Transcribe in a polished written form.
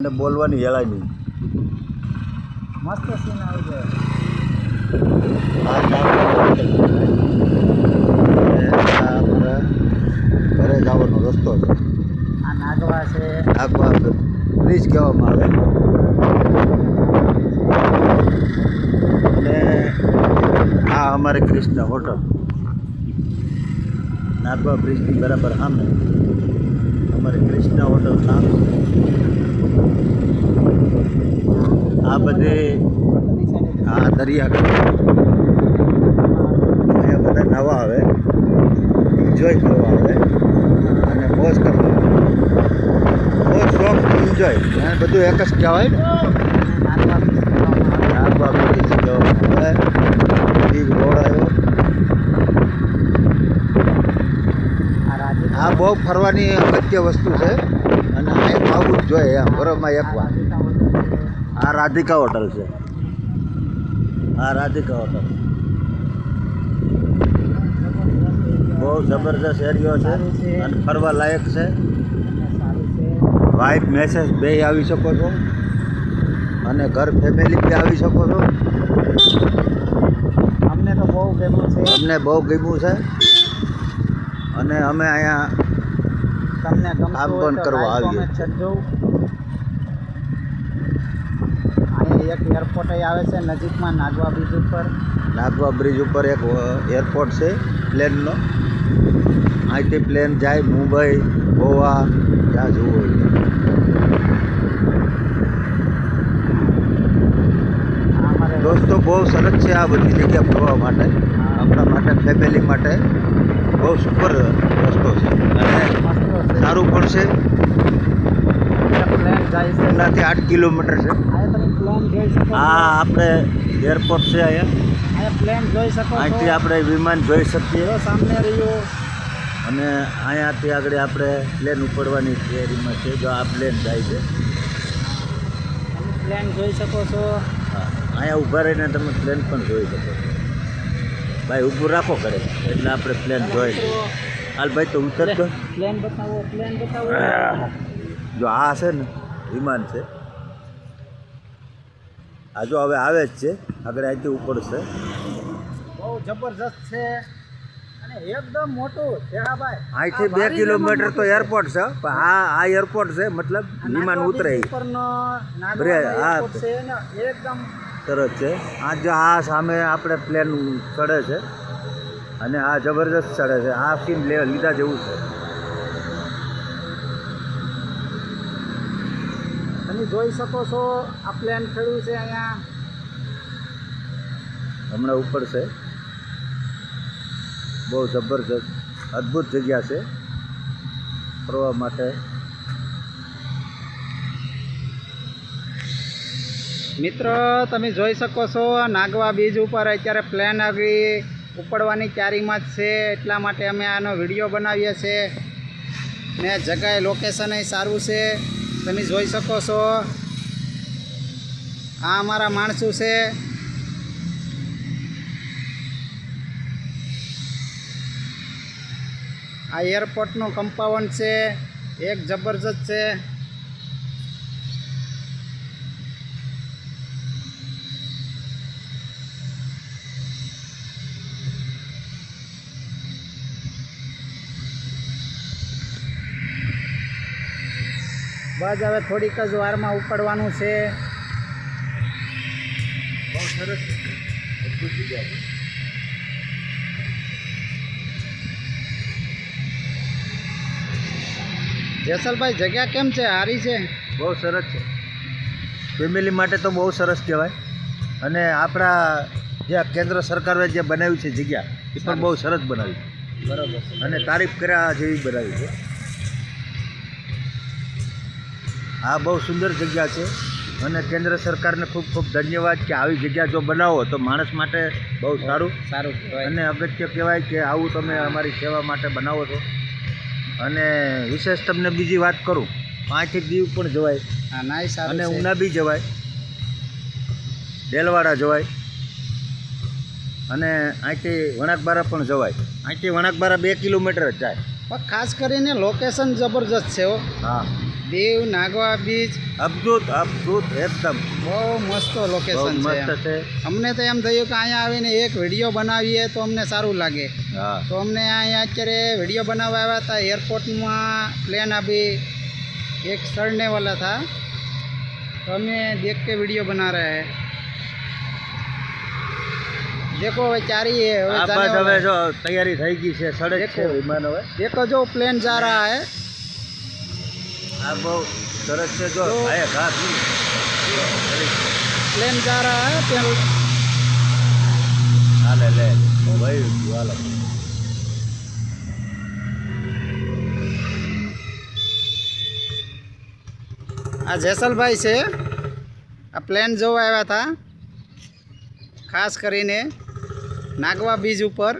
અને બોલવાની હેળાય નહીં. મસ્ત સીન આવી જાય. આ અમારા ઘરે જવાનો રસ્તો છે. આ નાગવા છે. નાગવા બ્રિજ કહેવામાં આવે. અને આ અમારે કૃષ્ણ હોટલ નાગવા બ્રિજની બરાબર સામે અમારે કૃષ્ણ હોટલ નામ છે. આ બધે આ દરિયા અહીંયા બધા નવા આવે, એન્જોય કરવા આવે અને મોજ કરવા મોજ શોખ એન્જોય અને બધું એક જ કહેવાય ને. નાગવા બ્રિજ કહેવામાં આવે. બ્રિજ રોડ આવ્યો. આ બહુ ફરવાની અગત્ય વસ્તુ છે અને અહીંયા આવવું જ જોઈએ એમ બરોબરમાં એકવાર. આ રાધિકા હોટલ છે. આ રાધિકા હોટલ બહુ જબરદસ્ત એરિયો છે અને ફરવા લાયક છે. વાઇફ મેસેજ બે આવી શકો છો અને ઘર ફેમિલી બી આવી શકો છો. અમને તો બહુ ગમ્યું છે. અમને બહુ ગમ્યું છે અને અમે અહીંયા તમને કામ પણ કરવા આવીએ. અહીંયા એક એરપોર્ટ આવે છે નજીકમાં નાગવા બ્રિજ ઉપર. નાગવા બ્રિજ ઉપર એક એરપોર્ટ છે પ્લેનનો. અહીંથી પ્લેન જાય મુંબઈ, ગોવા, જ્યાં જવું હોય. દોસ્તો બહુ સરસ છે આ બધી જગ્યા ફરવા માટે. આપણા માટે ફેમિલી માટે બહુ સુપર રસ્તો છે અને સારું પણ છે. પ્લેન જાય છે. એનાથી 8 કિલોમીટર છે. અહીંયા તમે પ્લેન જોઈ શકો છો. આ આપણે એરપોર્ટ છે અહીંયા. અહીંયા પ્લેન જોઈ શકો છો. અહીંથી આપણે વિમાન જોઈ શકીએ જો સામે રહ્યું. અને અહીંયાથી આગળ આપણે પ્લેન ઉપડવાની તૈયારીમાં છે. જો આ પ્લેન જાય છે. તમે પ્લેન જોઈ શકો છો. હા, અહીંયા ઊભા રહીને તમે પ્લેન પણ જોઈ શકો છો. ભાઈ ઊભું રાખો કરે એટલે આપણે પ્લેન જોઈ. હાલ ભાઈ તો ઉતરતો. પ્લેન બતાવો, પ્લેન બતાવો. જો આ છે ને વિમાન છે. આ જો હવે આવે જ છે. આગળ અહીંથી ઉપડશે. બહુ જબરજસ્ત છે અને એકદમ મોટું છે. હા ભાઈ, અહીંથી 2 કિલોમીટર તો એરપોર્ટ છે પણ આ એરપોર્ટ છે મતલબ વિમાન ઉતરે ઉપરનો બ્રે નાગવા હા એરપોર્ટ છે ને એકદમ સરસ છે. આ જો આ સામે આપણે પ્લેન ચડે છે અને આ જબરદસ્ત ચડે છે. આ સીન લીધા જેવું છે. તમે જોઈ શકો છો આ પ્લેન ખેડ્યું છે અહીંયા. હમણાં ઉપર છે. બહુ જબરદસ્ત અદ્ભુત જગ્યા છે ફરવા માટે. મિત્રો તમે જોઈ શકો છો નાગવા બીચ ઉપર અત્યારે પ્લેન આવી ઉપડવાની તૈયારીમાં જ છે. એટલા માટે અમે આનો વિડીયો બનાવીએ છીએ ને જગ્યાએ લોકેશન સારું છે. તમે જોઈ શકો છો આ અમારા માણસો છે. આ એરપોર્ટનું કમ્પાઉન્ડ છે એક જબરજસ્ત છે. બસ હવે થોડીક જ વારમાં ઉપડવાનું છે. બહુ સરસ અદ્ભુત જગ્યા છે. જેસલભાઈ જગ્યા કેમ છે? સારી છે? બહુ સરસ છે. ફેમિલી માટે તો બહુ સરસ કહેવાય. અને આપણા જે કેન્દ્ર સરકારે જે બનાવ્યું છે જગ્યા એ પણ બહુ સરસ બનાવી છે. બરાબર છે. અને તારીફ કર્યા જેવી બનાવી છે. આ બહુ સુંદર જગ્યા છે અને કેન્દ્ર સરકારને ખૂબ ખૂબ ધન્યવાદ કે આવી જગ્યા જો બનાવો તો માણસ માટે બહુ સારું અને અગત્ય કહેવાય કે આવું તમે અમારી સેવા માટે બનાવો છો. અને વિશેષ તમને બીજી વાત કરું, અહીંથી દીવ પણ જવાય. હા, નાઈ સારું અને છે. ઉના બી જવાય, ડેલવાડા જવાય અને અહીંથી વણાકબારા પણ જવાય. અહીંથી વણાકબારા 2 કિલોમીટર જ જાય. પણ ખાસ કરીને લોકેશન જબરજસ્ત છે. હા, દીવ નાગવા બીચ અદ્ભુત અદ્ભુત એકદમ બહુ મસ્ત બહુ લોકેશન મસ્ત છે છે. અમને તો એમ થયું કે અહીંયા આવીને એક વિડીયો બનાવીએ તો અમને સારું લાગે હા તો અમને અહીંયા અત્યારે વિડીયો बनावा આવ્યા હતા एयरपोर्ट में प्लेन अभी एक सड़ने वाला था तो हमें देख के वीडियो बना रहे हैं देखो હવે ચારી है હવે આ जाने બસ वाला હવે है। જો તૈયારી થઈ ગઈ છે સડક છે દેખો. વિમાન હવે देखो जो प्लेन जा रहा है આ બહુ સરસ છે જો તો- ભાઈ ઘા प्लेन जा रहा है प्लेन હાલે લે ભાઈ હાલો આ જેસલભાઈ છે આ પ્લેન જોવા આવ્યા હતા ખાસ કરીને નાગવા બીચ ઉપર